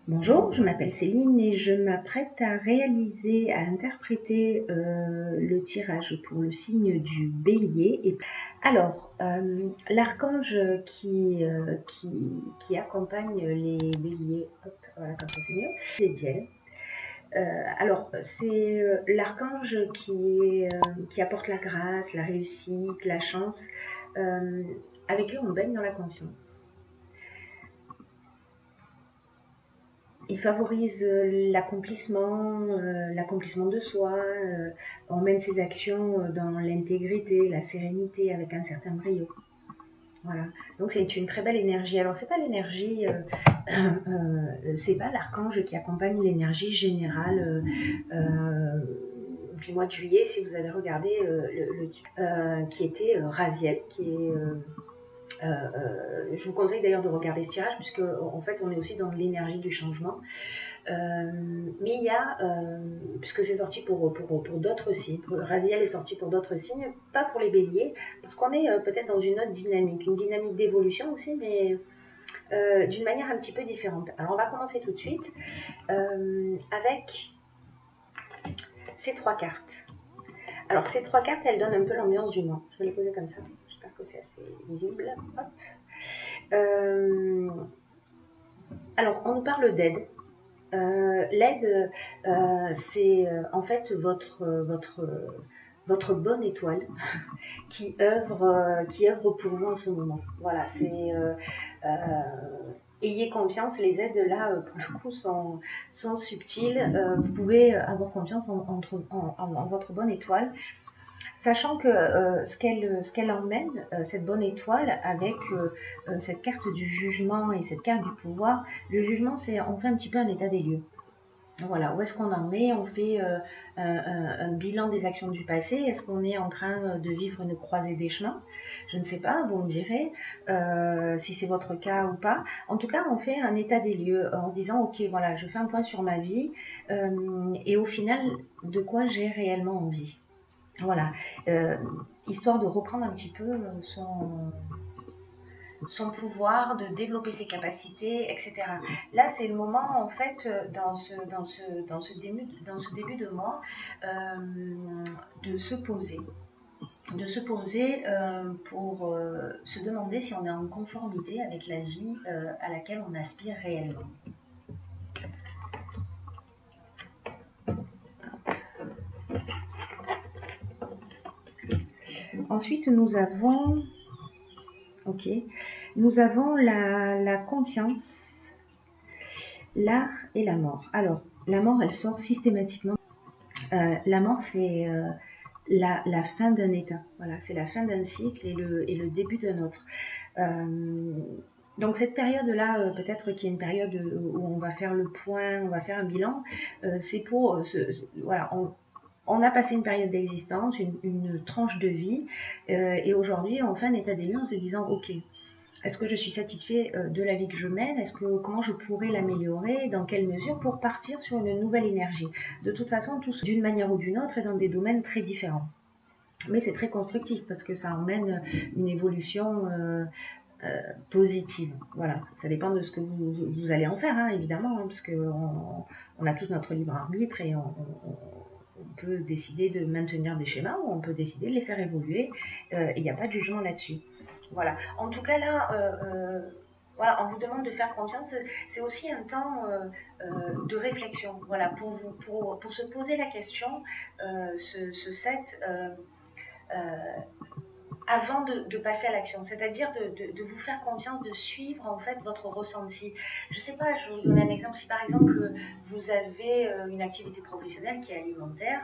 Bonjour, je m'appelle Céline et je m'apprête à interpréter le tirage pour le signe du Bélier. Alors, l'archange qui accompagne les Béliers, hop, voilà, comme ça c'est mieux, c'est Diel. Alors, c'est l'archange qui apporte la grâce, la réussite, la chance. Euh, avec lui, on baigne dans la confiance. Il favorise l'accomplissement de soi, on mène ses actions dans l'intégrité, la sérénité, avec un certain brio. Voilà. Donc c'est une très belle énergie. Alors c'est pas l'énergie, c'est pas l'archange qui accompagne l'énergie générale du mois de juillet. Si vous avez regardé qui était Raziel, qui est je vous conseille d'ailleurs de regarder ce tirage, puisque en fait on est aussi dans l'énergie du changement. Mais il y a, puisque c'est sorti pour d'autres signes, Raziel est sorti pour d'autres signes, pas pour les béliers, parce qu'on est peut-être dans une autre dynamique, une dynamique d'évolution aussi, mais d'une manière un petit peu différente. Alors on va commencer tout de suite avec ces trois cartes. Alors ces trois cartes, elles donnent un peu l'ambiance du mois. Je vais les poser comme ça, j'espère que c'est assez visible. Hop. Alors on nous parle d'aide. L'aide, c'est en fait votre bonne étoile qui œuvre pour vous en ce moment. Voilà, ayez confiance, les aides là, pour le coup, sont subtiles. Vous pouvez avoir confiance en votre bonne étoile, sachant que ce qu'elle emmène, cette bonne étoile, avec cette carte du jugement et cette carte du pouvoir. Le jugement, on fait un petit peu un état des lieux. Voilà, où est-ce qu'on en est? On fait un bilan des actions du passé. Est-ce qu'on est en train de vivre une croisée des chemins? Je ne sais pas, vous me direz si c'est votre cas ou pas. En tout cas, on fait un état des lieux en se disant, ok, voilà, je fais un point sur ma vie et au final, de quoi j'ai réellement envie. Voilà, histoire de reprendre un petit peu son pouvoir, de développer ses capacités, etc. Là, c'est le moment, en fait, dans ce début de mois, de se poser. Pour se demander si on est en conformité avec la vie à laquelle on aspire réellement. Ensuite, nous avons la confiance, l'art et la mort. Alors, la mort, elle sort systématiquement. La mort, c'est la fin d'un état. Voilà, c'est la fin d'un cycle et le début d'un autre. Donc cette période-là, peut-être qu'il y a une période où on va faire le point, on va faire un bilan. C'est pour voilà, on a passé une période d'existence, une tranche de vie, et aujourd'hui on fait un état des lieux en se disant ok, est-ce que je suis satisfait de la vie que je mène? Comment je pourrais l'améliorer? Dans quelle mesure? Pour partir sur une nouvelle énergie. De toute façon, tous d'une manière ou d'une autre et dans des domaines très différents. Mais c'est très constructif parce que ça emmène une évolution positive. Voilà, ça dépend de ce que vous allez en faire, hein, évidemment, hein, parce qu'on a tous notre libre arbitre et on peut décider de maintenir des schémas ou on peut décider de les faire évoluer. Il n'y a pas de jugement là-dessus. Voilà. En tout cas, là, voilà, on vous demande de faire confiance. C'est aussi un temps de réflexion. Voilà, pour se poser la question, ce set. Avant de passer à l'action, c'est-à-dire de vous faire confiance, de suivre en fait votre ressenti. Je ne sais pas, je vais vous donner un exemple. Si par exemple vous avez une activité professionnelle qui est alimentaire,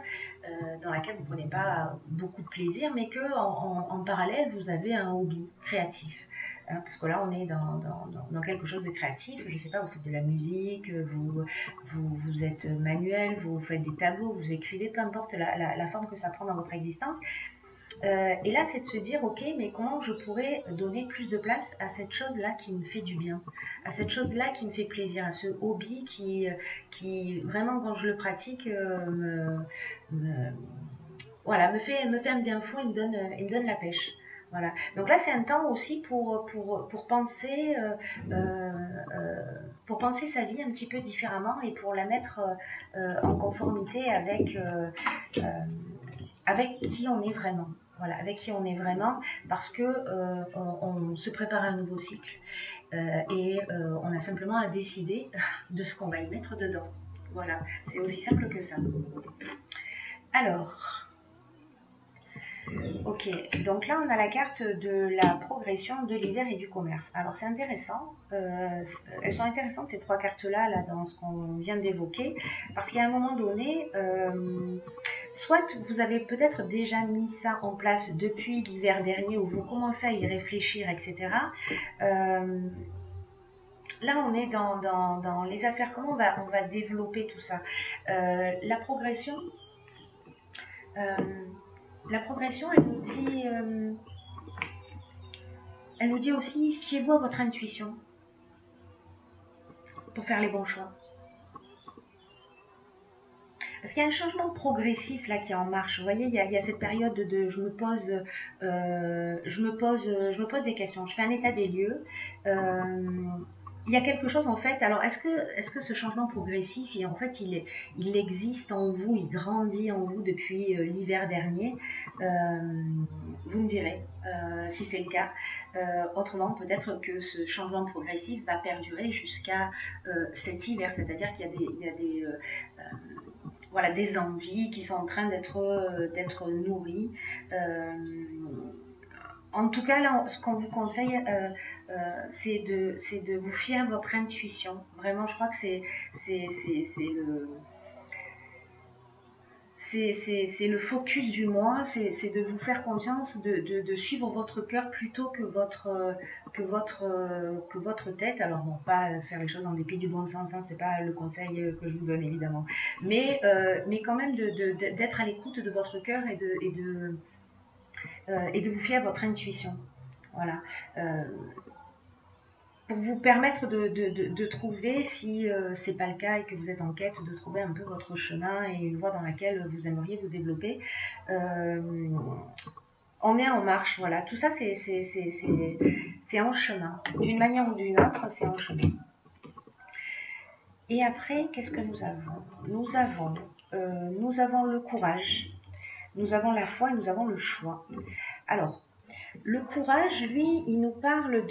dans laquelle vous ne prenez pas beaucoup de plaisir, mais que en parallèle vous avez un hobby créatif. Parce que là, on est dans quelque chose de créatif. Je ne sais pas, vous faites de la musique, vous êtes manuel, vous faites des tableaux, vous écrivez, peu importe la forme que ça prend dans votre existence. Et là, c'est de se dire, ok, mais comment je pourrais donner plus de place à cette chose-là qui me fait du bien, à cette chose-là qui me fait plaisir, à ce hobby qui vraiment, quand je le pratique, me- voilà, me fait un bien fou et il me donne la pêche. Voilà. Donc là, c'est un temps aussi pour penser, repenser sa vie un petit peu différemment et pour la mettre en conformité avec qui on est vraiment. Voilà, avec qui on est vraiment, parce que on se prépare à un nouveau cycle et on a simplement à décider de ce qu'on va y mettre dedans. Voilà, c'est aussi simple que ça. Alors, ok, donc là on a la carte de la progression, de l'hiver et du commerce. Alors c'est intéressant, elles sont intéressantes ces trois cartes-là là, dans ce qu'on vient d'évoquer, parce qu'à un moment donné, soit vous avez peut-être déjà mis ça en place depuis l'hiver dernier où vous commencez à y réfléchir, etc. Là, on est dans les affaires, comment on va développer tout ça. La progression, elle nous dit aussi, fiez-vous à votre intuition pour faire les bons choix. Parce qu'il y a un changement progressif là qui est en marche. Vous voyez, il y a cette période de je me pose des questions, je fais un état des lieux. Il y a quelque chose en fait. Alors, est-ce que ce changement progressif, en fait, il existe en vous, il grandit en vous depuis l'hiver dernier? Vous me direz si c'est le cas. Autrement, peut-être que ce changement progressif va perdurer jusqu'à cet hiver, c'est-à-dire qu'il y a voilà, des envies qui sont en train d'être nourries. En tout cas, là, ce qu'on vous conseille, c'est de vous fier à votre intuition. Vraiment, je crois que c'est le focus du mois, c'est de vous faire confiance, de suivre votre cœur plutôt que votre tête. Alors bon, pas faire les choses en dépit du bon sens, hein, c'est pas le conseil que je vous donne évidemment, mais quand même d'être à l'écoute de votre cœur et de vous fier à votre intuition. Voilà. Pour vous permettre de trouver, si c'est pas le cas et que vous êtes en quête, de trouver un peu votre chemin et une voie dans laquelle vous aimeriez vous développer. On est en marche, voilà. Tout ça, c'est en chemin. D'une manière ou d'une autre, c'est en chemin. Et après, qu'est-ce que nous avons? Nous avons le courage, nous avons la foi et nous avons le choix. Alors, le courage, lui, il nous parle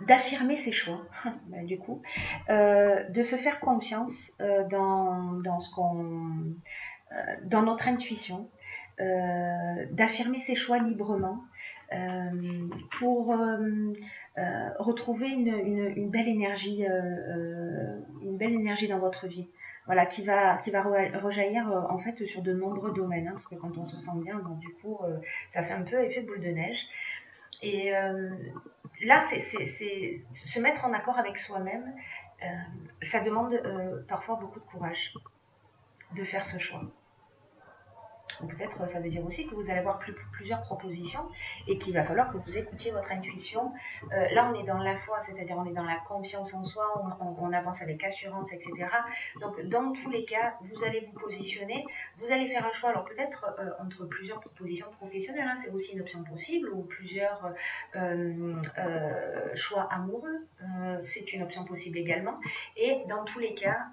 d'affirmer ses choix, du coup, de se faire confiance dans notre intuition, d'affirmer ses choix librement pour retrouver une belle énergie, dans votre vie. Voilà, qui va rejaillir en fait sur de nombreux domaines, hein, parce que quand on se sent bien, bon, du coup, ça fait un peu effet boule de neige. Et là, c'est se mettre en accord avec soi-même. Ça demande parfois beaucoup de courage de faire ce choix. Peut-être ça veut dire aussi que vous allez avoir plusieurs propositions et qu'il va falloir que vous écoutiez votre intuition. Là, on est dans la foi, c'est-à-dire on est dans la confiance en soi, on avance avec assurance, etc. Donc, dans tous les cas, vous allez vous positionner, vous allez faire un choix. Alors, peut-être entre plusieurs propositions professionnelles, hein, c'est aussi une option possible, ou plusieurs choix amoureux, c'est une option possible également. Et dans tous les cas,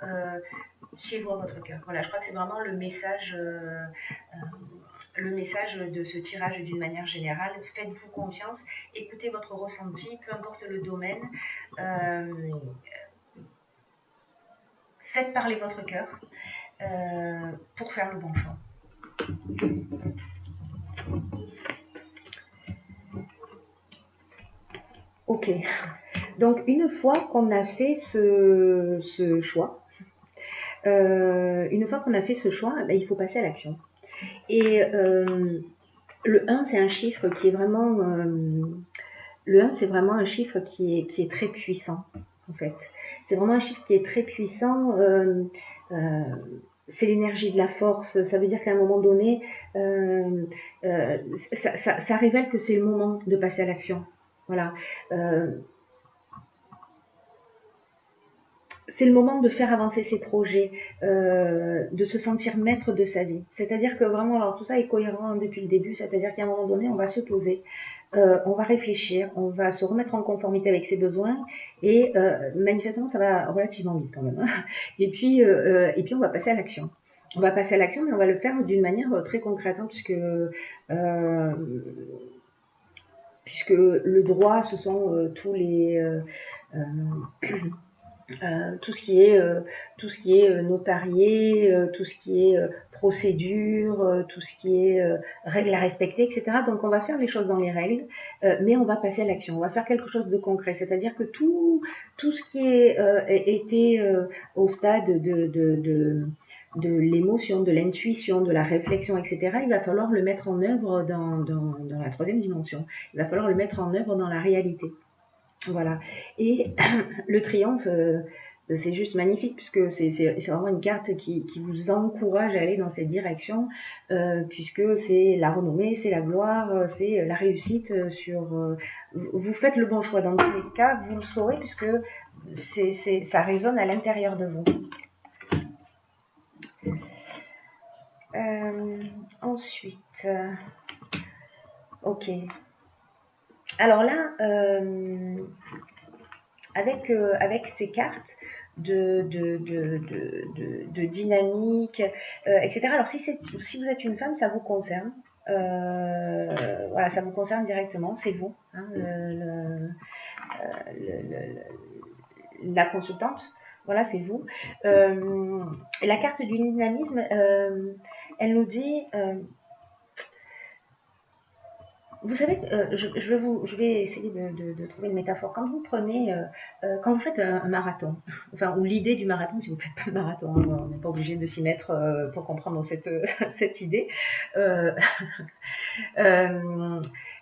fiez-vous à votre cœur. Voilà, je crois que c'est vraiment le message de ce tirage d'une manière générale. Faites-vous confiance, écoutez votre ressenti, peu importe le domaine. Faites parler votre cœur pour faire le bon choix. Ok, donc une fois qu'on a fait ce choix, ben, il faut passer à l'action. Et le 1, c'est un chiffre qui est vraiment... le 1, c'est vraiment un chiffre qui est très puissant, en fait. C'est vraiment un chiffre qui est très puissant. C'est l'énergie de la force. Ça veut dire qu'à un moment donné, ça révèle que c'est le moment de passer à l'action. Voilà. c'est le moment de faire avancer ses projets, de se sentir maître de sa vie. C'est-à-dire que vraiment, alors tout ça est cohérent depuis le début, c'est-à-dire qu'à un moment donné, on va se poser, on va réfléchir, on va se remettre en conformité avec ses besoins, et manifestement, ça va relativement vite quand même. Hein. Et puis, on va passer à l'action. On va passer à l'action, mais on va le faire d'une manière très concrète, hein, puisque le droit, ce sont tous les tout ce qui est notarié, tout ce qui est procédure, tout ce qui est règles à respecter, etc. Donc on va faire les choses dans les règles, mais on va passer à l'action. On va faire quelque chose de concret, c'est-à-dire que tout ce qui était au stade de l'émotion, de l'intuition, de la réflexion, etc., il va falloir le mettre en œuvre dans la troisième dimension. Il va falloir le mettre en œuvre dans la réalité. Voilà. Et le triomphe, c'est juste magnifique puisque c'est vraiment une carte qui vous encourage à aller dans cette direction, puisque c'est la renommée, c'est la gloire, c'est la réussite vous faites le bon choix dans tous les cas, vous le saurez puisque ça résonne à l'intérieur de vous. Ensuite, ok. Alors là, avec ces cartes de dynamique, etc. Alors si vous êtes une femme, ça vous concerne. Voilà, ça vous concerne directement, c'est vous, hein, la consultante. Voilà, c'est vous. La carte du dynamisme, elle nous dit vous savez, je vais essayer de trouver une métaphore. Quand vous prenez, quand vous faites un marathon, enfin, ou l'idée du marathon, si vous ne faites pas le marathon, hein, on n'est pas obligé de s'y mettre pour comprendre cette idée. Euh,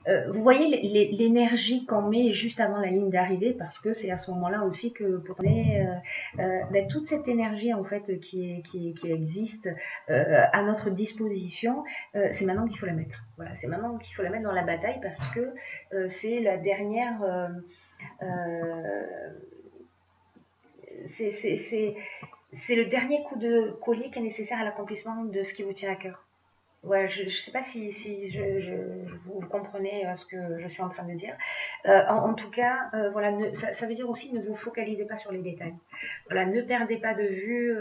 euh, vous voyez l'énergie qu'on met juste avant la ligne d'arrivée, parce que c'est à ce moment-là aussi que pour toute cette énergie en fait qui existe à notre disposition, c'est maintenant qu'il faut la mettre. Voilà, c'est maintenant qu'il faut la mettre dans la bataille parce que c'est la dernière. C'est le dernier coup de collier qui est nécessaire à l'accomplissement de ce qui vous tient à cœur. Ouais, je ne sais pas si vous comprenez ce que je suis en train de dire. En tout cas, voilà, ça veut dire aussi ne vous focalisez pas sur les détails. Voilà, ne perdez pas de vue,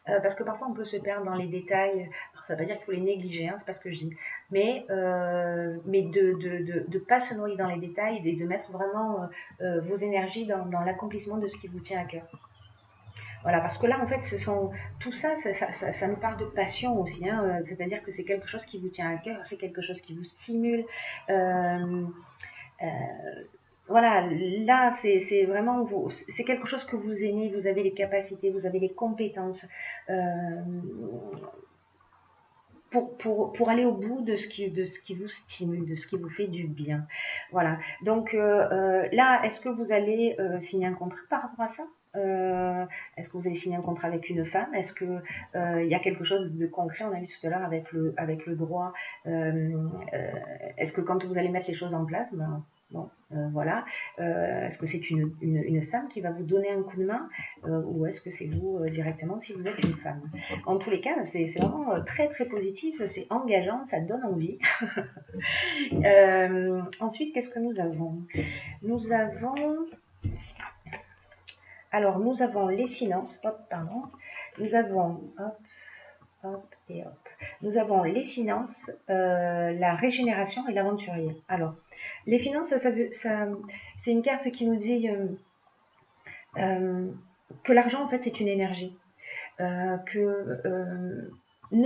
parce que parfois on peut se perdre dans les détails. Alors, ça ne veut pas dire qu'il faut les négliger, hein, c'est pas ce que je dis. Mais de pas se noyer dans les détails et de mettre vraiment vos énergies dans l'accomplissement de ce qui vous tient à cœur. Voilà, parce que là, en fait, tout ça, ça nous parle de passion aussi, hein, c'est-à-dire que c'est quelque chose qui vous tient à cœur, c'est quelque chose qui vous stimule. Euh, voilà, là, c'est vraiment, c'est quelque chose que vous aimez, vous avez les capacités, vous avez les compétences pour aller au bout de ce qui vous stimule, de ce qui vous fait du bien. Voilà, donc là, est-ce que vous allez signer un contrat par rapport à ça? Est-ce que vous allez signer un contrat avec une femme? Est-ce que il y a quelque chose de concret? On a vu tout à l'heure avec le droit. Est-ce que quand vous allez mettre les choses en place, ben, bon, voilà. Est-ce que c'est une femme qui va vous donner un coup de main ou est-ce que c'est vous directement si vous êtes une femme? En tous les cas, c'est vraiment très très positif, c'est engageant, ça donne envie. Ensuite, qu'est-ce que nous avons? Nous avons les finances, nous avons, hop et hop, nous avons les finances, la régénération et l'aventurier. Alors, les finances, c'est une carte qui nous dit que l'argent, en fait, c'est une énergie. Ne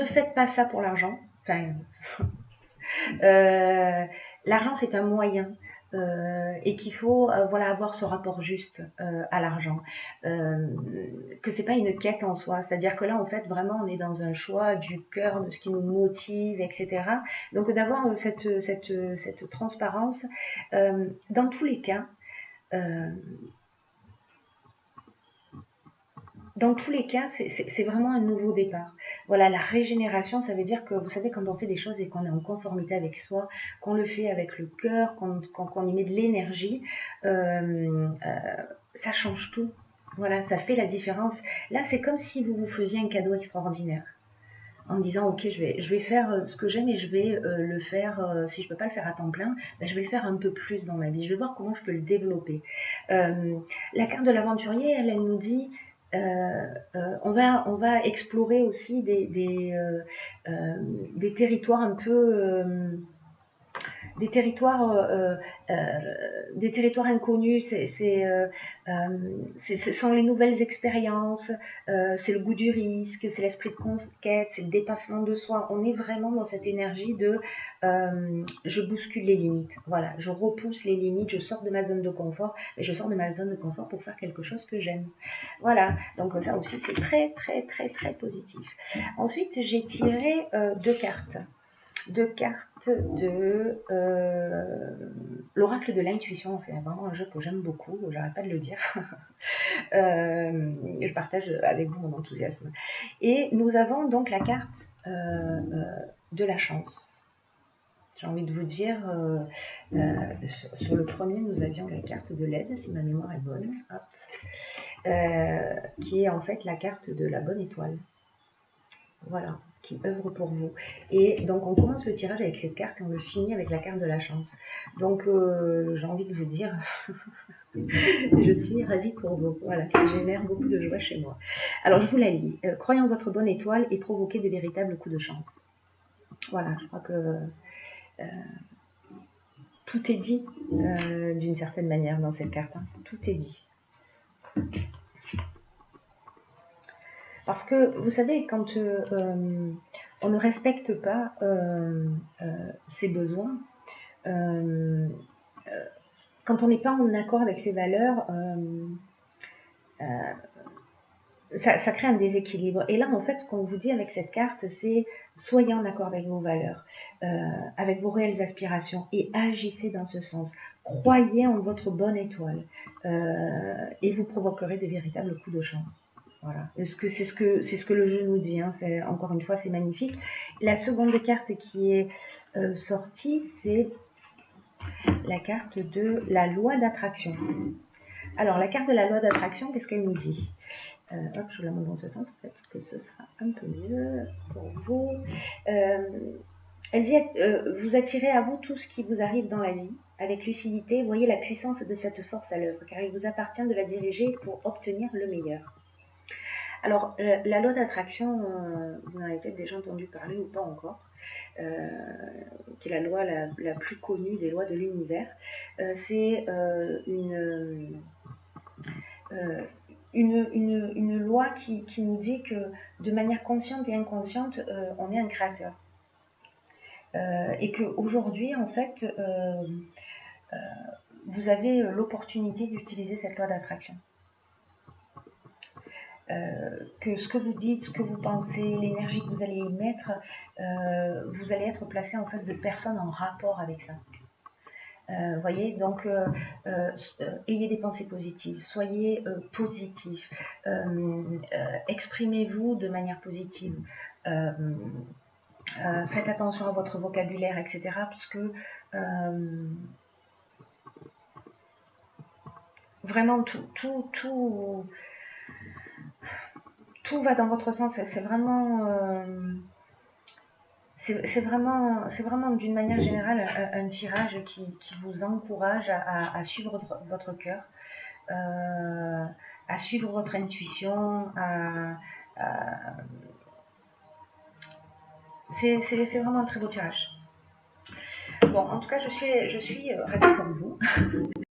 faites pas ça pour l'argent. Enfin, l'argent, c'est un moyen. Et qu'il faut avoir ce rapport juste à l'argent, que c'est pas une quête en soi, c'est-à-dire que là en fait vraiment on est dans un choix du cœur, de ce qui nous motive, etc. Donc d'avoir cette transparence dans tous les cas. Dans tous les cas, c'est vraiment un nouveau départ. Voilà, la régénération, ça veut dire que, vous savez, quand on fait des choses et qu'on est en conformité avec soi, qu'on le fait avec le cœur, qu'on y met de l'énergie, ça change tout. Voilà, ça fait la différence. Là, c'est comme si vous vous faisiez un cadeau extraordinaire en me disant ok je vais faire ce que j'aime et je vais le faire si je peux pas le faire à temps plein ben, je vais le faire un peu plus dans ma vie, je vais voir comment je peux le développer. La carte de l'aventurier elle nous dit on va explorer aussi des territoires un peu des territoires, des territoires inconnus. Ce sont les nouvelles expériences, c'est le goût du risque, c'est l'esprit de conquête, c'est le dépassement de soi. On est vraiment dans cette énergie de je bouscule les limites. Voilà, je repousse les limites, je sors de ma zone de confort, et je sors de ma zone de confort pour faire quelque chose que j'aime. Voilà, donc ça aussi c'est très très très très positif. Ensuite j'ai tiré deux cartes de l'oracle de l'intuition. C'est vraiment un jeu que j'aime beaucoup, j'arrête pas de le dire. Je partage avec vous mon enthousiasme. Et nous avons donc la carte de la chance. J'ai envie de vous dire, sur le premier, nous avions la carte de l'aide, si ma mémoire est bonne, qui est en fait la carte de la bonne étoile. Voilà, qui œuvre pour vous. Et donc on commence le tirage avec cette carte et on le finit avec la carte de la chance. Donc j'ai envie de vous dire, je suis ravie pour vous. Voilà, ça génère beaucoup de joie chez moi. Alors je vous la lis. Croyez en votre bonne étoile et provoquez de véritables coups de chance. Voilà, je crois que tout est dit d'une certaine manière dans cette carte. Hein. Tout est dit. Parce que vous savez, quand on ne respecte pas ses besoins, quand on n'est pas en accord avec ses valeurs, ça crée un déséquilibre. Et là, en fait, ce qu'on vous dit avec cette carte, c'est soyez en accord avec vos valeurs, avec vos réelles aspirations et agissez dans ce sens. Croyez en votre bonne étoile et vous provoquerez de véritables coups de chance. Voilà. C'est ce que le jeu nous dit. Hein. Encore une fois, c'est magnifique. La seconde carte qui est sortie, c'est la carte de la loi d'attraction. Alors, la carte de la loi d'attraction, qu'est-ce qu'elle nous dit ? Hop, je vous la montre dans ce sens, peut-être que ce sera un peu mieux pour vous. Elle dit vous attirez à vous tout ce qui vous arrive dans la vie. Avec lucidité, voyez la puissance de cette force à l'œuvre, car il vous appartient de la diriger pour obtenir le meilleur. Alors, la loi d'attraction, vous en avez peut-être déjà entendu parler ou pas encore, qui est la loi la plus connue des lois de l'univers. C'est une loi qui nous dit que de manière consciente et inconsciente, on est un créateur. Et qu'aujourd'hui, en fait, vous avez l'opportunité d'utiliser cette loi d'attraction. Que ce que vous dites, ce que vous pensez, l'énergie que vous allez y mettre, vous allez être placé en face de personnes en rapport avec ça. Voyez, donc ayez des pensées positives, soyez positif, exprimez-vous de manière positive, faites attention à votre vocabulaire, etc. Parce que vraiment tout va dans votre sens. C'est vraiment d'une manière générale un tirage qui vous encourage à suivre votre cœur, à suivre votre intuition, c'est vraiment un très beau tirage. Bon, en tout cas, je suis ravie comme vous.